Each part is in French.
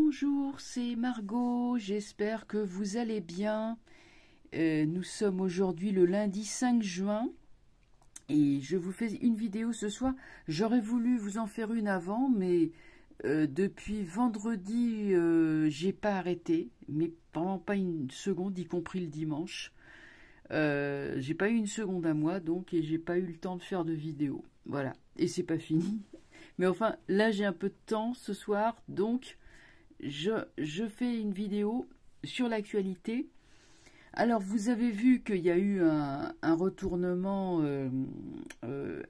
Bonjour, c'est Margot, j'espère que vous allez bien. Nous sommes aujourd'hui le lundi 5 juin et je vous fais une vidéo ce soir. J'aurais voulu vous en faire une avant, mais depuis vendredi, j'ai pas arrêté, mais vraiment pas une seconde, y compris le dimanche. J'ai pas eu une seconde à moi, donc, et j'ai pas eu le temps de faire de vidéo. Voilà, et c'est pas fini. Mais enfin, là j'ai un peu de temps ce soir, donc je fais une vidéo sur l'actualité. Alors, vous avez vu qu'il y a eu un retournement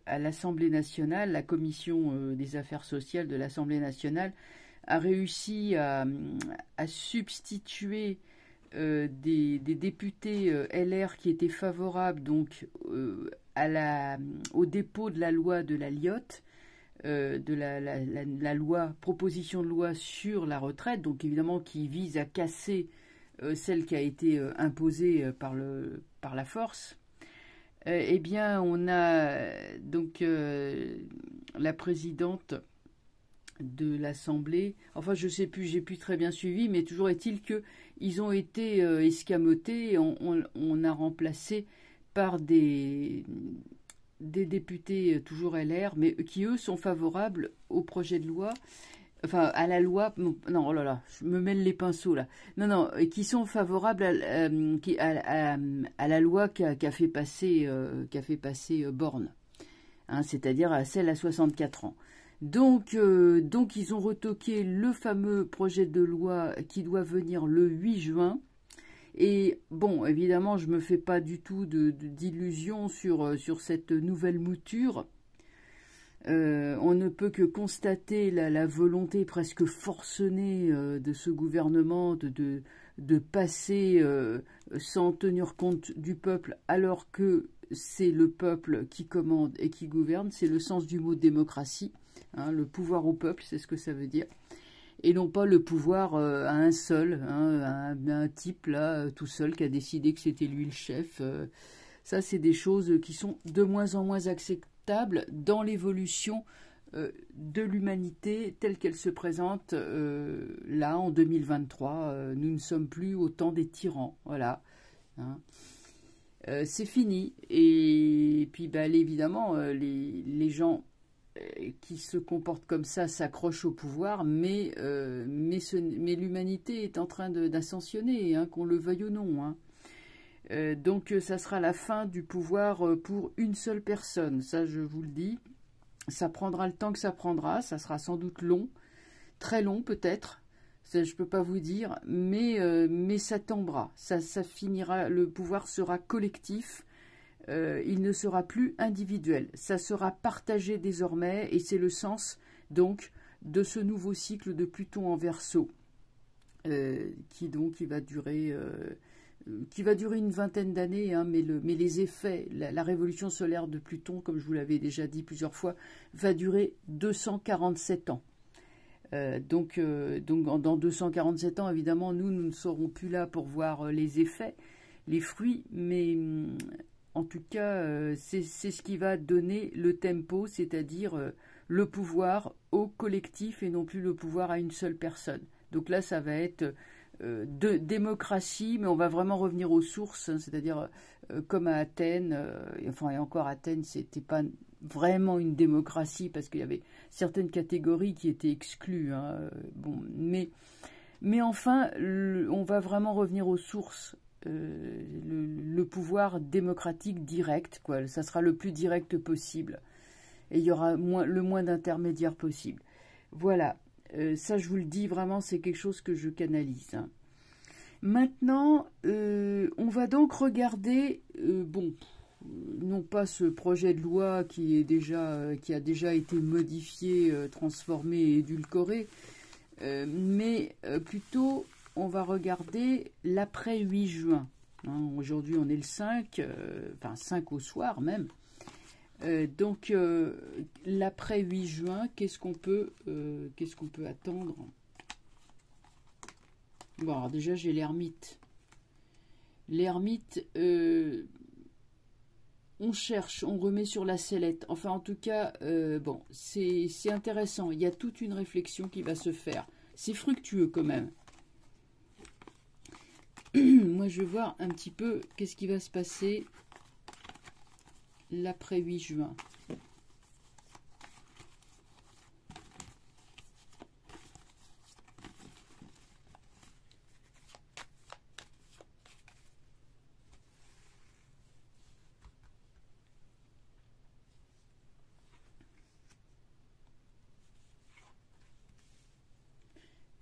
à l'Assemblée nationale. La commission des affaires sociales de l'Assemblée nationale a réussi à substituer des députés LR qui étaient favorables donc, au dépôt de la loi de la Lyotte, de la loi, proposition de loi sur la retraite, donc évidemment qui vise à casser celle qui a été imposée par la force. Eh bien, on a donc la présidente de l'Assemblée, enfin je sais plus, j'ai plus très bien suivi, mais toujours est-il qu'ils ont été escamotés et on a remplacé par des députés toujours LR, mais qui eux sont favorables au projet de loi, enfin à la loi, non, oh là là, je me mêle les pinceaux là, non, qui sont favorables à la loi qu'a fait passer Borne, hein, c'est-à-dire à celle à 64 ans. Donc ils ont retoqué le fameux projet de loi qui doit venir le 8 juin. Et bon, évidemment, je ne me fais pas du tout d'illusions sur cette nouvelle mouture. On ne peut que constater la volonté presque forcenée de ce gouvernement de passer sans tenir compte du peuple, alors que c'est le peuple qui commande et qui gouverne. C'est le sens du mot démocratie, hein, le pouvoir au peuple, c'est ce que ça veut dire. Et non pas le pouvoir à un seul, hein, à un type là, tout seul, qui a décidé que c'était lui le chef. Ça, c'est des choses qui sont de moins en moins acceptables dans l'évolution de l'humanité telle qu'elle se présente là, en 2023. Nous ne sommes plus au temps des tyrans, voilà. Hein. C'est fini. Et puis, bah, évidemment, les gens qui se comportent comme ça s'accrochent au pouvoir, mais l'humanité est en train d'ascensionner, hein, qu'on le veuille ou non. Hein. Donc ça sera la fin du pouvoir pour une seule personne, ça je vous le dis. Ça prendra le temps que ça prendra, ça sera sans doute long, très long peut-être, je ne peux pas vous dire, mais ça tombera, ça finira, le pouvoir sera collectif. Il ne sera plus individuel, ça sera partagé désormais, et c'est le sens donc de ce nouveau cycle de Pluton en Verseau, qui va durer une vingtaine d'années, hein, mais les effets, la révolution solaire de Pluton, comme je vous l'avais déjà dit plusieurs fois, va durer 247 ans. Donc dans 247 ans, évidemment, nous ne serons plus là pour voir les effets, les fruits, mais en tout cas, c'est ce qui va donner le tempo, c'est-à-dire le pouvoir au collectif et non plus le pouvoir à une seule personne. Donc là, ça va être de démocratie, mais on va vraiment revenir aux sources, hein, c'est-à-dire comme à Athènes, enfin et encore Athènes, c'était pas vraiment une démocratie parce qu'il y avait certaines catégories qui étaient exclues. Hein, bon, mais enfin, on va vraiment revenir aux sources. Le pouvoir démocratique direct, quoi. Ça sera le plus direct possible. Et il y aura le moins d'intermédiaires possible. Voilà. Ça, je vous le dis, vraiment, c'est quelque chose que je canalise. Hein. Maintenant, on va donc regarder, non pas ce projet de loi qui a déjà été modifié, transformé et édulcoré, mais plutôt on va regarder l'après 8 juin. Hein, aujourd'hui on est le 5, enfin 5 au soir même. Donc l'après 8 juin, qu'est-ce qu'on peut attendre? Bon, alors déjà j'ai l'ermite. L'ermite, on cherche, on remet sur la sellette. Enfin, en tout cas, bon, c'est intéressant. Il y a toute une réflexion qui va se faire c'est fructueux quand même. Moi, je veux voir un petit peu qu'est-ce qui va se passer l'après 8 juin.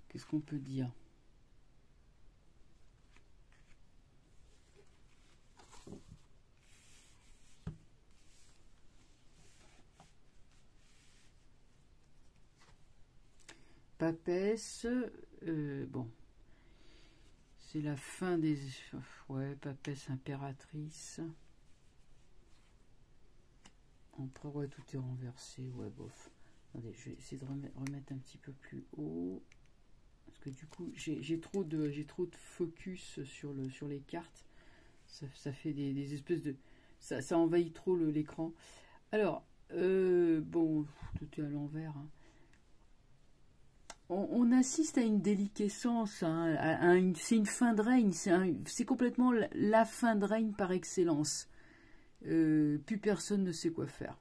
Qu'est-ce qu'on peut dire? Papesse, bon, c'est la fin des... Ouais, papesse impératrice. Empereur, ouais, tout est renversé, ouais, bof. Attendez, je vais essayer de remettre un petit peu plus haut. Parce que du coup, j'ai trop de focus sur les cartes. Ça fait des espèces de... Ça envahit trop l'écran. Alors, bon, tout est à l'envers, hein. On assiste à une déliquescence, hein, c'est une fin de règne, c'est complètement la fin de règne par excellence. Plus personne ne sait quoi faire.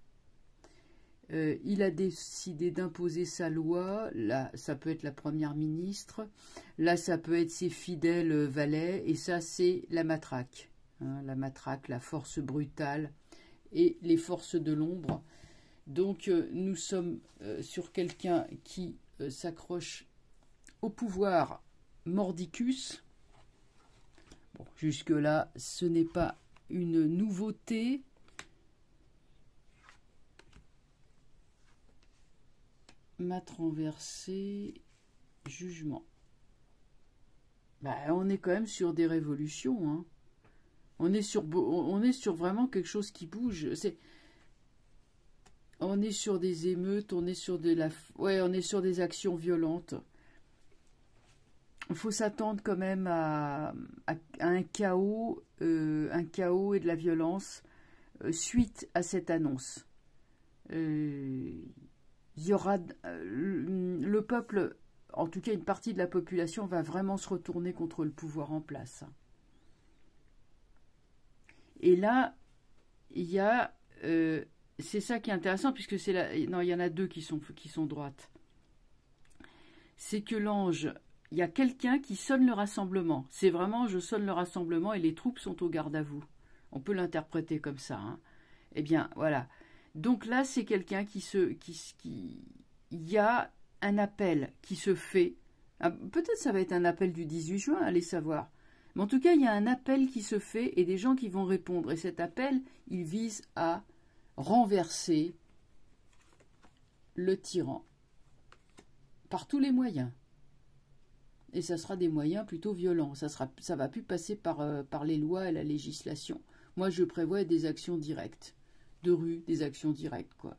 Il a décidé d'imposer sa loi, là ça peut être la première ministre, là ça peut être ses fidèles valets, et ça c'est la matraque, hein, la force brutale et les forces de l'ombre. Donc nous sommes sur quelqu'un qui s'accroche au pouvoir mordicus. Bon, jusque-là, ce n'est pas une nouveauté. Mat renversé, jugement. Bah, on est quand même sur des révolutions, hein. On est sur vraiment quelque chose qui bouge. On est sur des émeutes, on est sur on est sur des actions violentes. Il faut s'attendre quand même à un chaos et de la violence suite à cette annonce. Il y aura le peuple, en tout cas une partie de la population, va vraiment se retourner contre le pouvoir en place. Et là, il y a c'est ça qui est intéressant, puisque non, il y en a deux qui sont droites. C'est que l'ange, il y a quelqu'un qui sonne le rassemblement. C'est vraiment, je sonne le rassemblement et les troupes sont au garde à vous. On peut l'interpréter comme ça, hein. Eh bien, voilà. Donc là, c'est quelqu'un il y a un appel qui se fait. Peut-être ça va être un appel du 18 juin, allez savoir. Mais en tout cas, il y a un appel qui se fait et des gens qui vont répondre. Et cet appel, il vise à renverser le tyran par tous les moyens. Et ça sera des moyens plutôt violents. Ça va plus passer par les lois et la législation. Moi, je prévois des actions directes. De rue, des actions directes, quoi.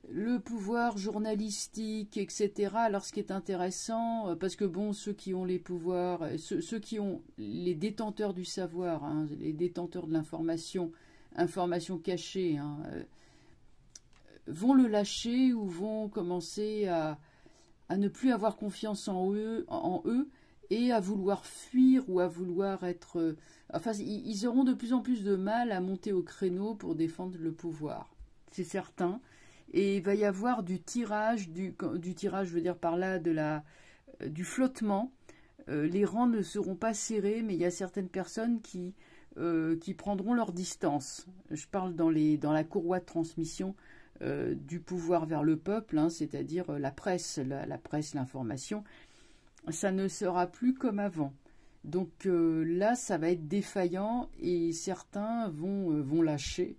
Le pouvoir journalistique, etc. Alors, ce qui est intéressant, parce que bon, ceux qui ont les pouvoirs, ceux qui ont les détenteurs du savoir, hein, les détenteurs de l'information, information cachée, hein, vont le lâcher ou vont commencer à ne plus avoir confiance en eux et à vouloir fuir ou à vouloir être... enfin, ils auront de plus en plus de mal à monter au créneau pour défendre le pouvoir. C'est certain. Et il va y avoir du tirage, je veux dire par là, du flottement. Les rangs ne seront pas serrés, mais il y a certaines personnes qui prendront leur distance. Je parle dans la courroie de transmission du pouvoir vers le peuple, hein, c'est-à-dire la presse, l'information. Ça ne sera plus comme avant. Donc là, ça va être défaillant et certains vont lâcher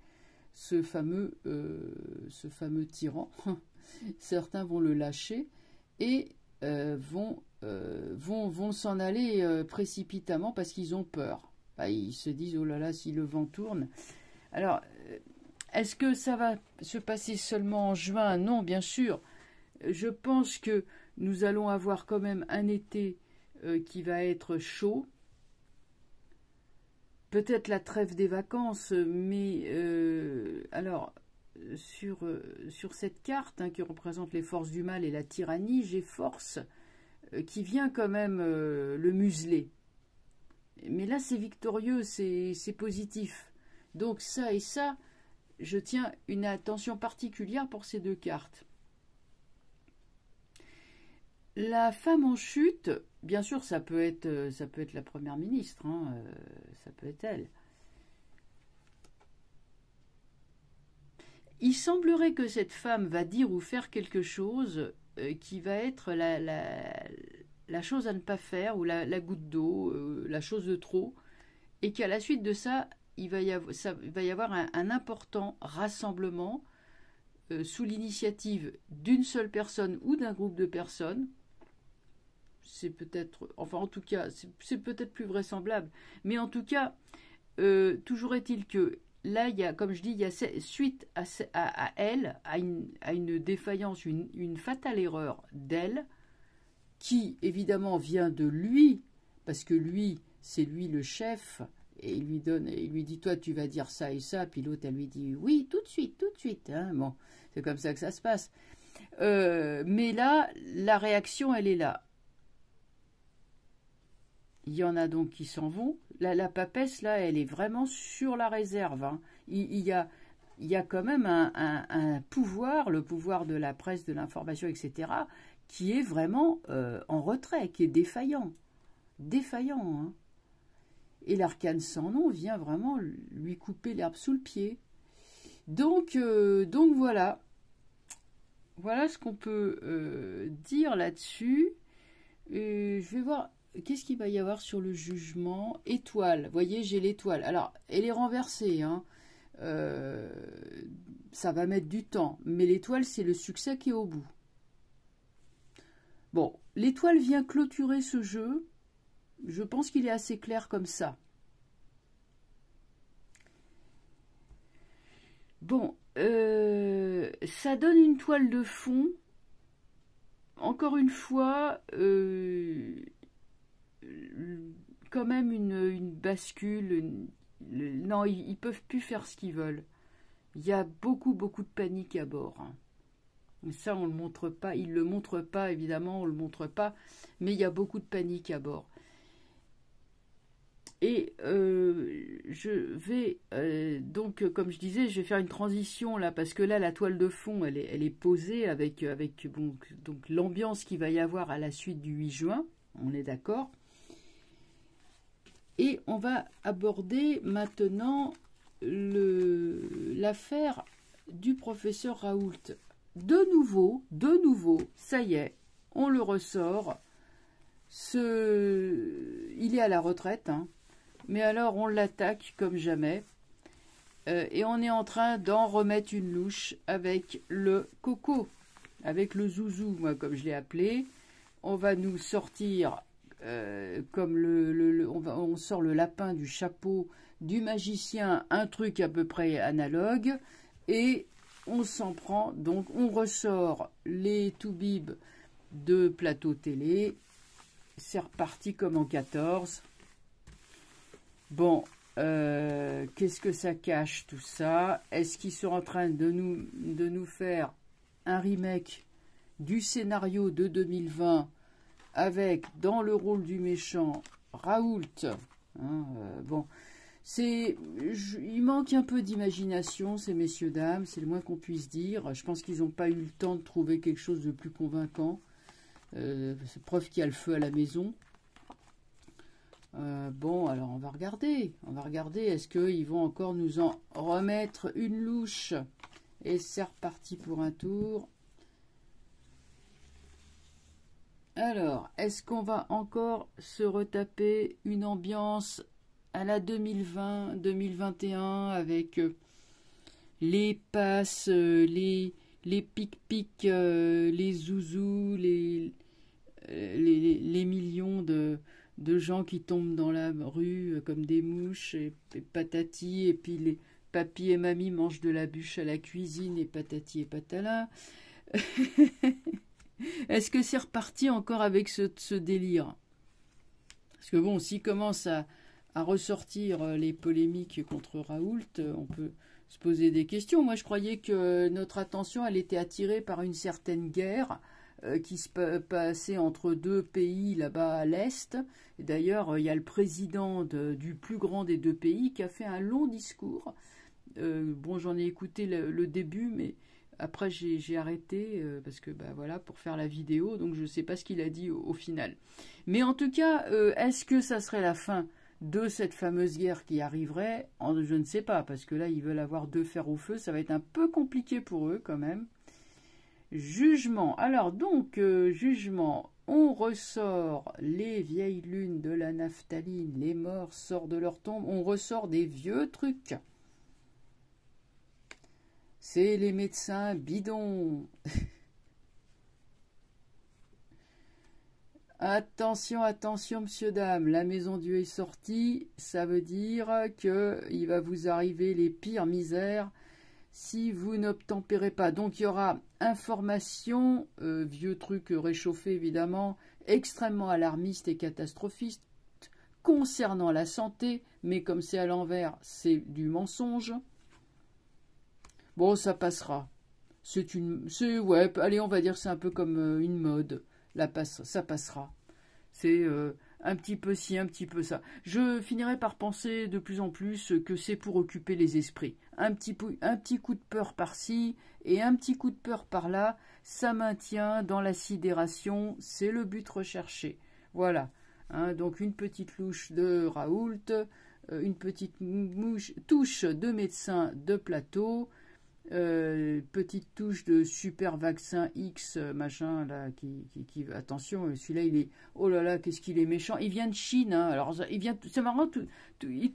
ce fameux tyran. Certains vont le lâcher et vont s'en aller précipitamment parce qu'ils ont peur. Bah, ils se disent, oh là là, si le vent tourne. Alors, est-ce que ça va se passer seulement en juin? Non, bien sûr. Je pense que nous allons avoir quand même un été qui va être chaud. Peut-être la trêve des vacances, mais alors, sur cette carte hein, qui représente les forces du mal et la tyrannie, j'ai force qui vient quand même le museler. Mais là, c'est victorieux, c'est positif. Donc ça et ça, je tiens une attention particulière pour ces deux cartes. La femme en chute, bien sûr, ça peut être la première ministre, hein, ça peut être elle. Il semblerait que cette femme va dire ou faire quelque chose qui va être la chose à ne pas faire, ou la goutte d'eau, la chose de trop, et qu'à la suite de ça, il va y avoir un important rassemblement sous l'initiative d'une seule personne ou d'un groupe de personnes. C'est peut-être, enfin en tout cas, c'est peut-être plus vraisemblable, mais en tout cas, toujours est-il que là, il y a, comme je dis, il y a suite à elle, à une défaillance, une fatale erreur d'elle, qui évidemment vient de lui, parce que lui, c'est lui le chef, et il lui dit, toi tu vas dire ça et ça, puis l'autre elle lui dit, oui, tout de suite, hein. Bon, c'est comme ça que ça se passe. Mais là, la réaction, elle est là. Il y en a donc qui s'en vont. La papesse, là, elle est vraiment sur la réserve. Hein. Il y a quand même un pouvoir, le pouvoir de la presse, de l'information, etc., qui est vraiment en retrait, qui est défaillant. Défaillant. Hein. Et l'arcane sans nom vient vraiment lui couper l'herbe sous le pied. Donc voilà. Voilà ce qu'on peut dire là-dessus. Je vais voir... Qu'est-ce qu'il va y avoir sur le jugement? Étoile. Vous voyez, j'ai l'étoile. Alors, elle est renversée. Hein. Ça va mettre du temps. Mais l'étoile, c'est le succès qui est au bout. Bon, l'étoile vient clôturer ce jeu. Je pense qu'il est assez clair comme ça. Bon, ça donne une toile de fond. Encore une fois... quand même une bascule. Non, ils peuvent plus faire ce qu'ils veulent. Il y a beaucoup de panique à bord. Hein. Ça, on le montre pas. Ils le montrent pas, évidemment, on le montre pas. Mais il y a beaucoup de panique à bord. Et je vais donc, comme je disais, je vais faire une transition là, parce que là, la toile de fond, elle est posée avec bon, donc l'ambiance qu'il va y avoir à la suite du 8 juin. On est d'accord. Et on va aborder maintenant l'affaire du professeur Raoult. De nouveau, ça y est, on le ressort. Il est à la retraite, hein, mais alors on l'attaque comme jamais. Et on est en train d'en remettre une louche avec le coco, avec le zouzou, moi, comme je l'ai appelé. On va nous sortir... comme on sort le lapin du chapeau du magicien, un truc à peu près analogue, et on s'en prend, donc on ressort les toubibs de plateau télé, c'est reparti comme en 14. Bon, qu'est-ce que ça cache tout ça? Est-ce qu'ils sont en train de nous faire un remake du scénario de 2020 avec, dans le rôle du méchant, Raoult, hein, bon, il manque un peu d'imagination, ces messieurs, dames, c'est le moins qu'on puisse dire. Je pense qu'ils n'ont pas eu le temps de trouver quelque chose de plus convaincant. C'est preuve qu'il y a le feu à la maison. Bon, alors on va regarder, est-ce qu'ils vont encore nous en remettre une louche? Et c'est reparti pour un tour. Alors, est-ce qu'on va encore se retaper une ambiance à la 2020-2021 avec les passes, les pic-pic, les zouzous, les millions de gens qui tombent dans la rue comme des mouches et patati, et puis les papy et mamie mangent de la bûche à la cuisine et patati et patala. Est-ce que c'est reparti encore avec ce délire? Parce que bon, s'il commence à ressortir les polémiques contre Raoult, on peut se poser des questions. Moi, je croyais que notre attention, elle était attirée par une certaine guerre qui se passait entre deux pays là-bas à l'Est. D'ailleurs, il y a le président du plus grand des deux pays qui a fait un long discours. Bon, j'en ai écouté le début, mais après j'ai arrêté parce que bah voilà, pour faire la vidéo, donc je ne sais pas ce qu'il a dit au final. Mais en tout cas, est-ce que ça serait la fin de cette fameuse guerre qui arriverait? Je ne sais pas, parce que là, ils veulent avoir deux fers au feu, ça va être un peu compliqué pour eux quand même. Jugement. Alors donc, jugement, on ressort les vieilles lunes de la naphtaline, les morts sortent de leur tombe, on ressort des vieux trucs. C'est les médecins bidons. Attention, attention, monsieur, dame, la maison Dieu est sortie, ça veut dire qu'il va vous arriver les pires misères si vous n'obtempérez pas. Donc il y aura information, vieux truc réchauffé évidemment, extrêmement alarmiste et catastrophiste concernant la santé, mais comme c'est à l'envers, c'est du mensonge. Bon, ça passera. Ouais, allez, on va dire c'est un peu comme une mode. Ça passera. C'est un petit peu ci, un petit peu ça. Je finirai par penser de plus en plus que c'est pour occuper les esprits. Un petit coup de peur par-ci et un petit coup de peur par-là, ça maintient dans la sidération, c'est le but recherché. Voilà. Hein, donc une petite louche de Raoult, une petite touche de médecin de plateau, petite touche de super vaccin X machin là qui attention, celui-là il est, oh là là, qu'est-ce qu'il est méchant, il vient de Chine, hein. Alors il vient, c'est marrant, il